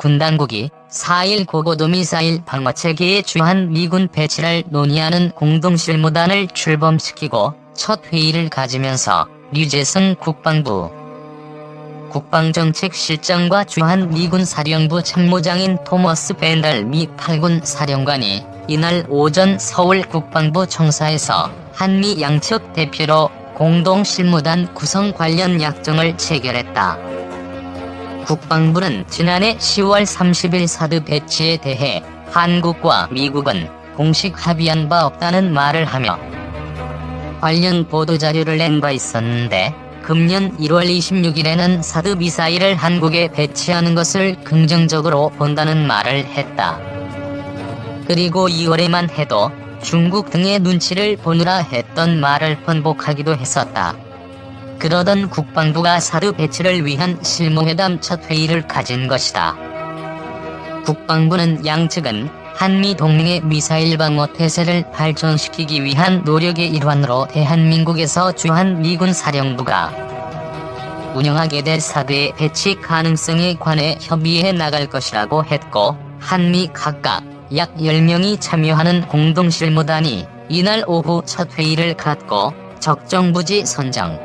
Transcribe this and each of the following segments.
군당국이 4일 고고도 미사일 방어체계의 주한 미군 배치를 논의하는 공동실무단을 출범시키고 첫 회의를 가지면서 류재성 국방부 국방정책실장과 주한 미군 사령부 참모장인 토머스 벤달 미 8군 사령관이 이날 오전 서울 국방부 청사에서 한미 양측 대표로 공동실무단 구성 관련 약정을 체결했다. 국방부는 지난해 10월 30일 사드 배치에 대해 한국과 미국은 공식 합의한 바 없다는 말을 하며 관련 보도자료를 낸 바 있었는데 금년 1월 26일에는 사드 미사일을 한국에 배치하는 것을 긍정적으로 본다는 말을 했다. 그리고 2월에만 해도 중국 등의 눈치를 보느라 했던 말을 번복하기도 했었다. 그러던 국방부가 사드 배치를 위한 실무회담 첫 회의를 가진 것이다. 국방부는 양측은 한미 동맹의 미사일 방어 태세를 발전시키기 위한 노력의 일환으로 대한민국에서 주한 미군 사령부가 운영하게 될 사드의 배치 가능성에 관해 협의해 나갈 것이라고 했고, 한미 각각 약 10명이 참여하는 공동실무단이 이날 오후 첫 회의를 갖고 적정부지 선정,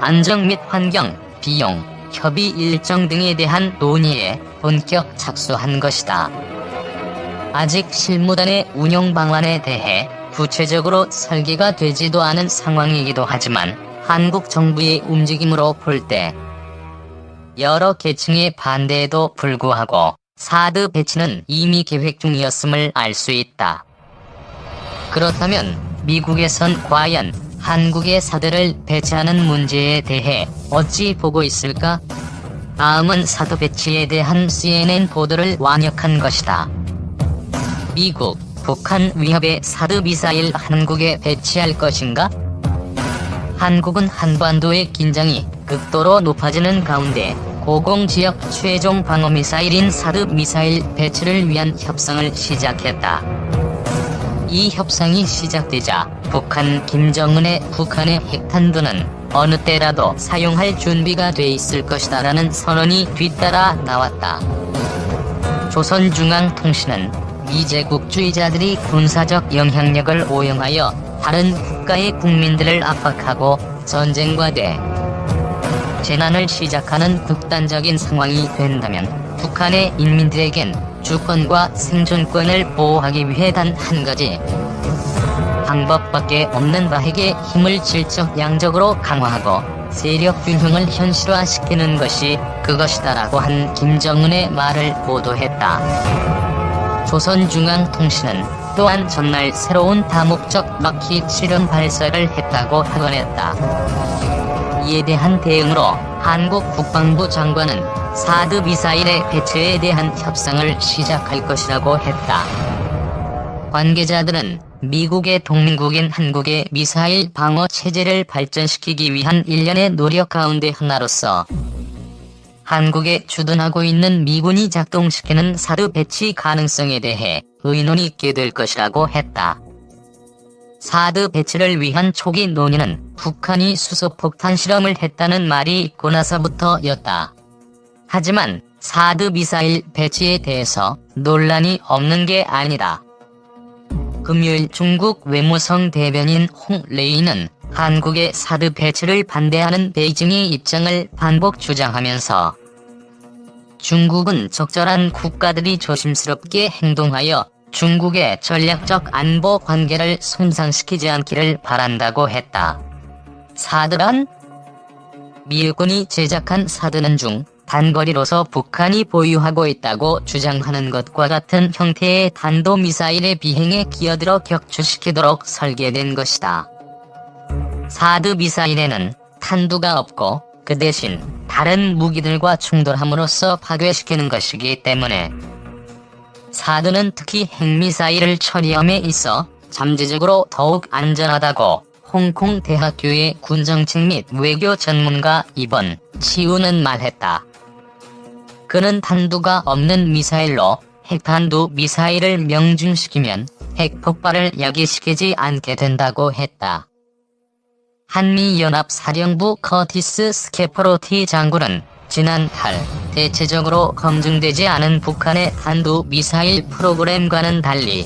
안정 및 환경, 비용, 협의 일정 등에 대한 논의에 본격 착수한 것이다. 아직 실무단의 운영 방안에 대해 구체적으로 설계가 되지도 않은 상황이기도 하지만 한국 정부의 움직임으로 볼 때 여러 계층의 반대에도 불구하고 사드 배치는 이미 계획 중이었음을 알 수 있다. 그렇다면 미국에선 과연 한국의 사드를 배치하는 문제에 대해 어찌 보고 있을까? 다음은 사드 배치에 대한 CNN 보도를 완역한 것이다. 미국, 북한 위협에 사드 미사일 한국에 배치할 것인가? 한국은 한반도의 긴장이 극도로 높아지는 가운데 고공지역 최종 방어미사일인 사드 미사일 배치를 위한 협상을 시작했다. 이 협상이 시작되자 북한 김정은의 북한의 핵탄두는 어느 때라도 사용할 준비가 돼 있을 것이다라는 선언이 뒤따라 나왔다. 조선중앙통신은 미제국주의자들이 군사적 영향력을 오용하여 다른 국가의 국민들을 압박하고 전쟁과 재난을 시작하는 극단적인 상황이 된다면 북한의 인민들에겐 주권과 생존권을 보호하기 위해 단 한 가지 방법밖에 없는 바에게 힘을 질적 양적으로 강화하고 세력 균형을 현실화시키는 것이 그것이다라고 한 김정은의 말을 보도했다. 조선중앙통신은 또한 전날 새로운 다목적 로켓 실험 발사를 했다고 확언했다. 이에 대한 대응으로 한국 국방부 장관은 사드 미사일의 배치에 대한 협상을 시작할 것이라고 했다. 관계자들은 미국의 동맹국인 한국의 미사일 방어 체제를 발전시키기 위한 일련의 노력 가운데 하나로서 한국에 주둔하고 있는 미군이 작동시키는 사드 배치 가능성에 대해 의논이 있게 될 것이라고 했다. 사드 배치를 위한 초기 논의는 북한이 수소폭탄 실험을 했다는 말이 있고 나서부터였다. 하지만 사드 미사일 배치에 대해서 논란이 없는 게 아니다. 금요일 중국 외무성 대변인 홍레이는 한국의 사드 배치를 반대하는 베이징의 입장을 반복 주장하면서 중국은 적절한 국가들이 조심스럽게 행동하여 중국의 전략적 안보 관계를 손상시키지 않기를 바란다고 했다. 사드란? 미군이 제작한 사드는 중 단거리로서 북한이 보유하고 있다고 주장하는 것과 같은 형태의 탄도미사일의 비행에 끼어들어 격추시키도록 설계된 것이다. 사드 미사일에는 탄두가 없고 그 대신 다른 무기들과 충돌함으로써 파괴시키는 것이기 때문에 사드는 특히 핵미사일을 처리함에 있어 잠재적으로 더욱 안전하다고 홍콩 대학교의 군정책 및 외교 전문가 이번 치우는 말했다. 그는 탄두가 없는 미사일로 핵탄두 미사일을 명중시키면 핵폭발을 야기시키지 않게 된다고 했다. 한미연합사령부 커티스 스케프로티 장군은 지난 8 대체적으로 검증되지 않은 북한의 탄도미사일 프로그램과는 달리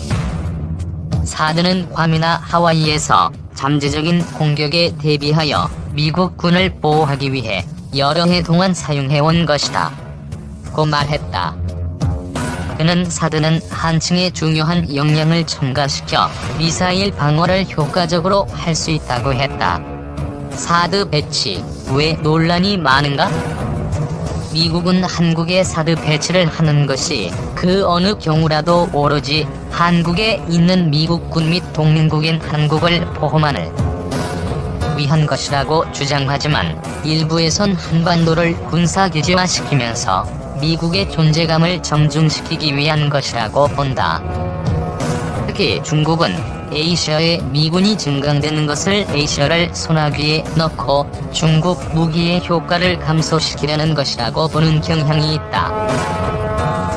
사드는 괌이나 하와이에서 잠재적인 공격에 대비하여 미국 군을 보호하기 위해 여러 해 동안 사용해온 것이다 고 말했다. 그는 사드는 한층의 중요한 역량을 첨가시켜 미사일 방어를 효과적으로 할 수 있다고 했다. 사드 배치, 왜 논란이 많은가? 미국은 한국에 사드 배치를 하는 것이 그 어느 경우라도 오로지 한국에 있는 미국군 및 동맹국인 한국을 보호만을 위한 것이라고 주장하지만 일부에선 한반도를 군사기지화시키면서 미국의 존재감을 정중시키기 위한 것이라고 본다. 특히 중국은 에이시아에 미군이 증강되는 것을 에이시아를 소나기에 넣고 중국 무기의 효과를 감소시키려는 것이라고 보는 경향이 있다.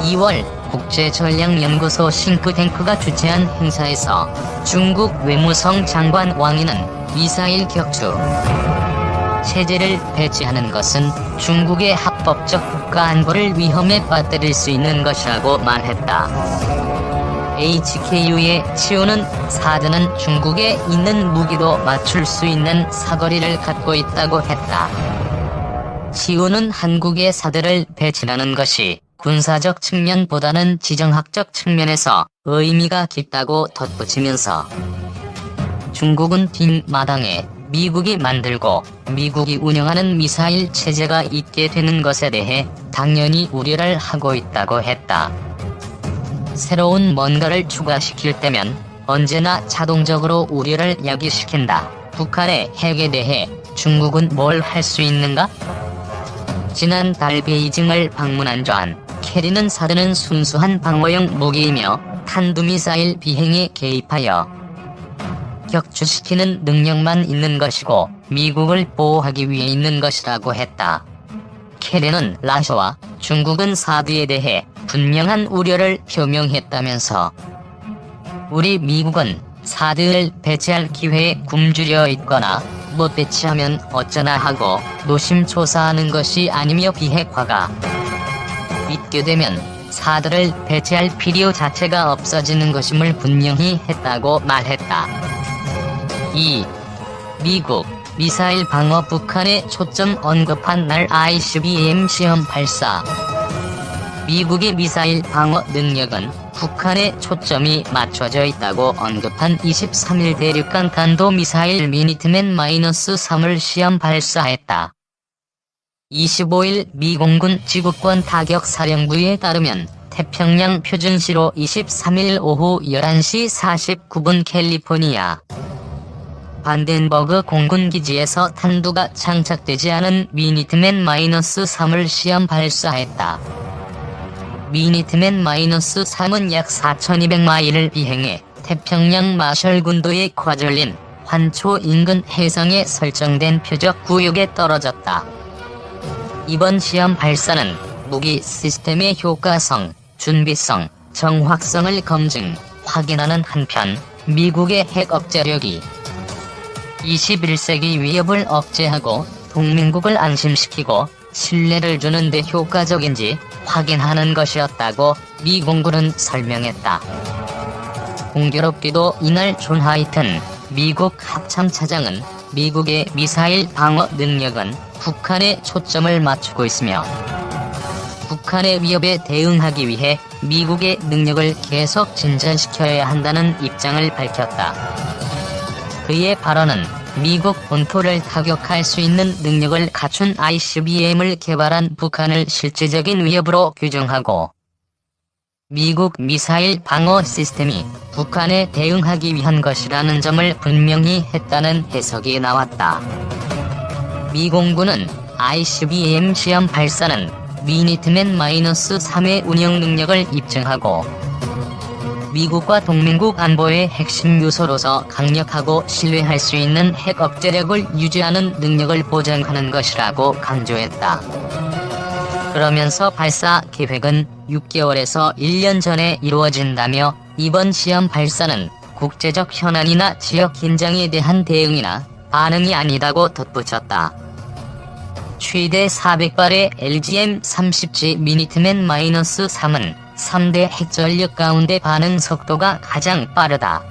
2월 국제전략연구소 싱크탱크가 주최한 행사에서 중국 외무성 장관 왕이는 미사일 격추 체제를 배치하는 것은 중국의 합법적 국가 안보를 위험에 빠뜨릴 수 있는 것이라고 말했다. HKU의 치우는 사드는 중국에 있는 무기도 맞출 수 있는 사거리를 갖고 있다고 했다. 치우는 한국의 사드를 배치하는 것이 군사적 측면보다는 지정학적 측면에서 의미가 깊다고 덧붙이면서 중국은 뒷마당에 미국이 만들고 미국이 운영하는 미사일 체제가 있게 되는 것에 대해 당연히 우려를 하고 있다고 했다. 새로운 뭔가를 추가시킬 때면 언제나 자동적으로 우려를 야기시킨다. 북한의 핵에 대해 중국은 뭘 할 수 있는가? 지난달 베이징을 방문한 존 케리는 사드는 순수한 방어용 무기이며 탄도미사일 비행에 개입하여 격추시키는 능력만 있는 것이고 미국을 보호하기 위해 있는 것이라고 했다. 케리는 러시아와 중국은 사드에 대해 분명한 우려를 표명했다면서 우리 미국은 사드를 배치할 기회에 굶주려 있거나 못 배치하면 어쩌나 하고 노심초사하는 것이 아니며 비핵화가 있게 되면 사드를 배치할 필요 자체가 없어지는 것임을 분명히 했다고 말했다. 2. 미국 미사일 방어 북한의 초점 언급한 날 ICBM 시험 발사. 미국의 미사일 방어 능력은 북한의 초점이 맞춰져 있다고 언급한 23일 대륙간 탄도미사일 미니트맨-3을 시험 발사했다. 25일 미공군 지구권 타격사령부에 따르면 태평양 표준시로 23일 오후 11시 49분 캘리포니아 반덴버그 공군기지에서 탄두가 장착되지 않은 미니트맨-3을 시험 발사했다. 미니트맨-3은 약 4200마일을 비행해 태평양 마셜군도의 과절린 환초 인근 해상에 설정된 표적 구역에 떨어졌다. 이번 시험 발사는 무기 시스템의 효과성, 준비성, 정확성을 검증, 확인하는 한편 미국의 핵 억제력이 21세기 위협을 억제하고 동맹국을 안심시키고 신뢰를 주는 데 효과적인지 확인하는 것이었다고 미 공군은 설명했다. 공교롭게도 이날 존 하이튼 미국 합참차장은 미국의 미사일 방어 능력은 북한에 초점을 맞추고 있으며 북한의 위협에 대응하기 위해 미국의 능력을 계속 진전시켜야 한다는 입장을 밝혔다. 그의 발언은 미국 본토를 타격할 수 있는 능력을 갖춘 ICBM을 개발한 북한을 실질적인 위협으로 규정하고 미국 미사일 방어 시스템이 북한에 대응하기 위한 것이라는 점을 분명히 했다는 해석이 나왔다. 미 공군은 ICBM 시험 발사는 미니트맨-3의 운영 능력을 입증하고 미국과 동맹국 안보의 핵심 요소로서 강력하고 신뢰할 수 있는 핵 억제력을 유지하는 능력을 보장하는 것이라고 강조했다. 그러면서 발사 계획은 6개월에서 1년 전에 이루어진다며 이번 시험 발사는 국제적 현안이나 지역 긴장에 대한 대응이나 반응이 아니다고 덧붙였다. 최대 400발의 LGM-30G 미니트맨-3은 3대 핵전력 가운데 반응 속도가 가장 빠르다.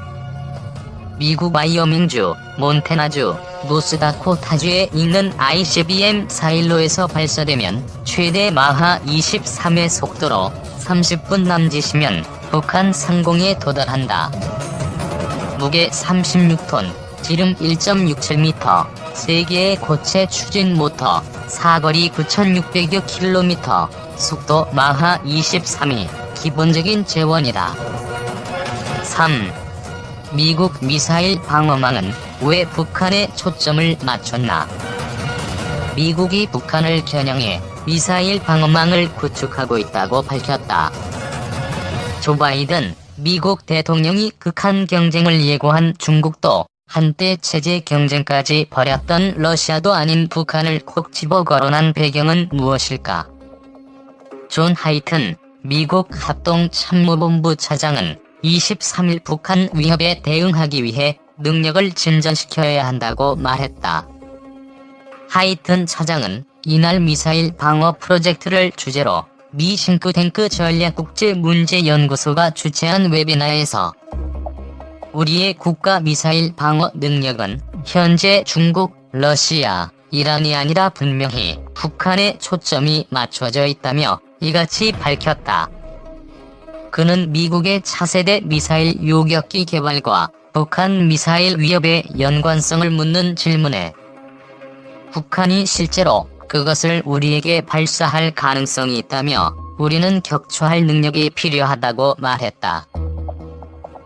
미국 와이어밍주, 몬태나주, 노스다코타주에 있는 ICBM-415에서 발사되면 최대 마하 23의 속도로 30분 남짓이면 북한 상공에 도달한다. 무게 36톤, 지름 1.67m, 3개의 고체 추진 모터, 사거리 9,600여 km, 속도 마하 23이 기본적인 재원이다. 3. 미국 미사일 방어망은 왜 북한에 초점을 맞췄나? 미국이 북한을 겨냥해 미사일 방어망을 구축하고 있다고 밝혔다. 조 바이든 미국 대통령이 극한 경쟁을 예고한 중국도 한때 체제 경쟁까지 벌였던 러시아도 아닌 북한을 콕 집어 거론한 배경은 무엇일까? 존 하이튼 미국 합동참모본부 차장은 23일 북한 위협에 대응하기 위해 능력을 진전시켜야 한다고 말했다. 하이튼 차장은 이날 미사일 방어 프로젝트를 주제로 미 싱크탱크 전략국제문제연구소가 주최한 웨비나에서 우리의 국가 미사일 방어 능력은 현재 중국, 러시아, 이란이 아니라 분명히 북한에 초점이 맞춰져 있다며 이같이 밝혔다. 그는 미국의 차세대 미사일 요격기 개발과 북한 미사일 위협의 연관성을 묻는 질문에 북한이 실제로 그것을 우리에게 발사할 가능성이 있다며 우리는 격추할 능력이 필요하다고 말했다.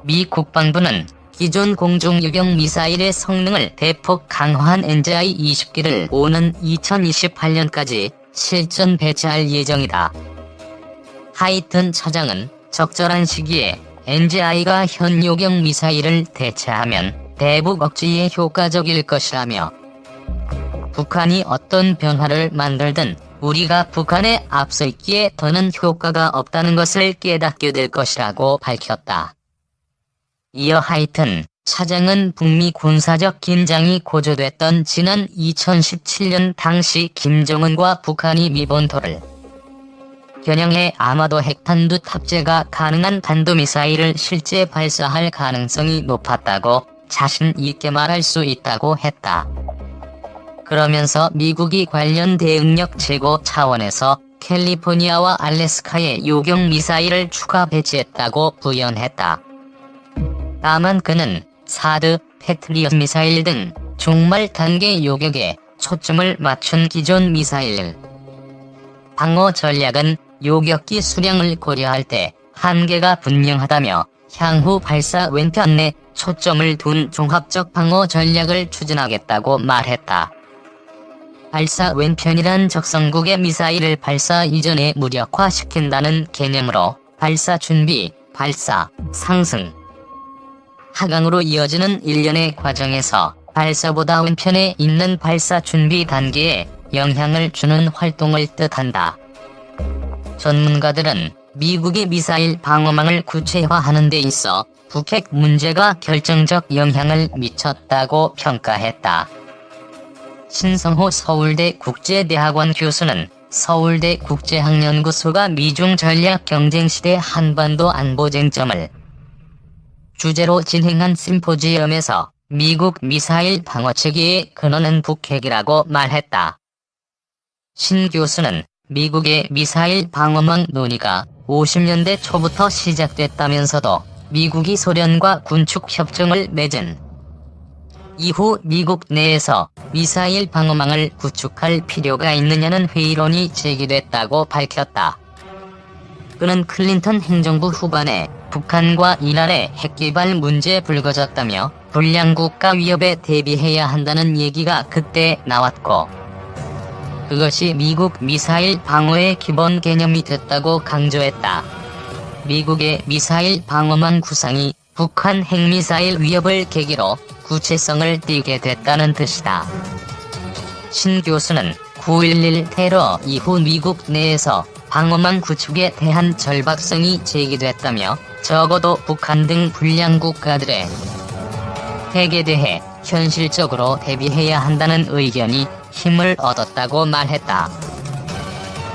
미 국방부는 기존 공중유격 미사일의 성능을 대폭 강화한 NGI-20기를 오는 2028년까지 실전 배치할 예정이다. 하이튼 차장은 적절한 시기에 NGI가 현 요격 미사일을 대체하면 대북 억지에 효과적일 것이라며 북한이 어떤 변화를 만들든 우리가 북한에 앞서 있기에 더는 효과가 없다는 것을 깨닫게 될 것이라고 밝혔다. 이어 하이튼 차장은 북미 군사적 긴장이 고조됐던 지난 2017년 당시 김정은과 북한이 미본토를 겨냥해 아마도 핵탄두 탑재가 가능한 탄도미사일을 실제 발사할 가능성이 높았다고 자신 있게 말할 수 있다고 했다. 그러면서 미국이 관련 대응력 제고 차원에서 캘리포니아와 알래스카에 요격 미사일을 추가 배치했다고 부연했다. 다만 그는 사드, 패트리엇 미사일 등 종말 단계 요격에 초점을 맞춘 기존 미사일 방어 전략은 요격기 수량을 고려할 때 한계가 분명하다며 향후 발사 왼편에 초점을 둔 종합적 방어 전략을 추진하겠다고 말했다. 발사 왼편이란 적성국의 미사일을 발사 이전에 무력화시킨다는 개념으로 발사 준비, 발사, 상승, 하강으로 이어지는 일련의 과정에서 발사보다 왼편에 있는 발사 준비 단계에 영향을 주는 활동을 뜻한다. 전문가들은 미국이 미사일 방어망을 구체화하는 데 있어 북핵 문제가 결정적 영향을 미쳤다고 평가했다. 신성호 서울대 국제대학원 교수는 서울대 국제학연구소가 미중 전략 경쟁 시대 한반도 안보 쟁점을 주제로 진행한 심포지엄에서 미국 미사일 방어체계의 근원은 북핵이라고 말했다. 신 교수는 미국의 미사일 방어망 논의가 50년대 초부터 시작됐다면서도 미국이 소련과 군축 협정을 맺은 이후 미국 내에서 미사일 방어망을 구축할 필요가 있느냐는 회의론이 제기됐다고 밝혔다. 그는 클린턴 행정부 후반에 북한과 이란의 핵개발 문제 불거졌다며 불량국가 위협에 대비해야 한다는 얘기가 그때 나왔고 그것이 미국 미사일 방어의 기본 개념이 됐다고 강조했다. 미국의 미사일 방어망 구상이 북한 핵미사일 위협을 계기로 구체성을 띠게 됐다는 뜻이다. 신 교수는 9.11 테러 이후 미국 내에서 방어망 구축에 대한 절박성이 제기됐다며 적어도 북한 등 불량 국가들의 핵에 대해 현실적으로 대비해야 한다는 의견이 힘을 얻었다고 말했다.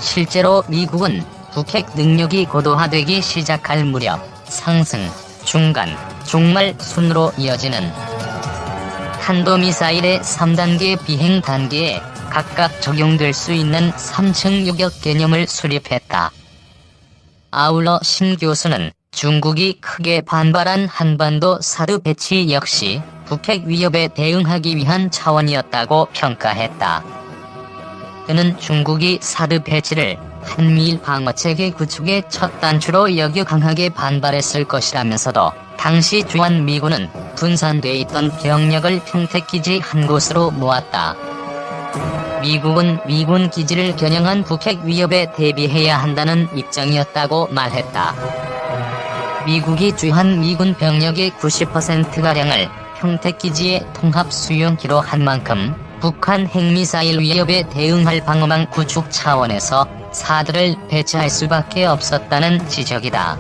실제로 미국은 북핵 능력이 고도화되기 시작할 무렵 상승, 중간, 종말 순으로 이어지는 탄도미사일의 3단계 비행 단계에 각각 적용될 수 있는 3층 요격 개념을 수립했다. 아울러 신 교수는 중국이 크게 반발한 한반도 사드 배치 역시 북핵 위협에 대응하기 위한 차원이었다고 평가했다. 그는 중국이 사드 배치를 한미일 방어체계 구축의 첫 단추로 여겨 강하게 반발했을 것이라면서도 당시 주한미군은 분산돼 있던 병력을 평택기지 한 곳으로 모았다. 미국은 미군 기지를 겨냥한 북핵 위협에 대비해야 한다는 입장이었다고 말했다. 미국이 주한미군 병력의 90%가량을 평택기지의 통합 수용기로 한 만큼 북한 핵미사일 위협에 대응할 방어망 구축 차원에서 사드를 배치할 수밖에 없었다는 지적이다.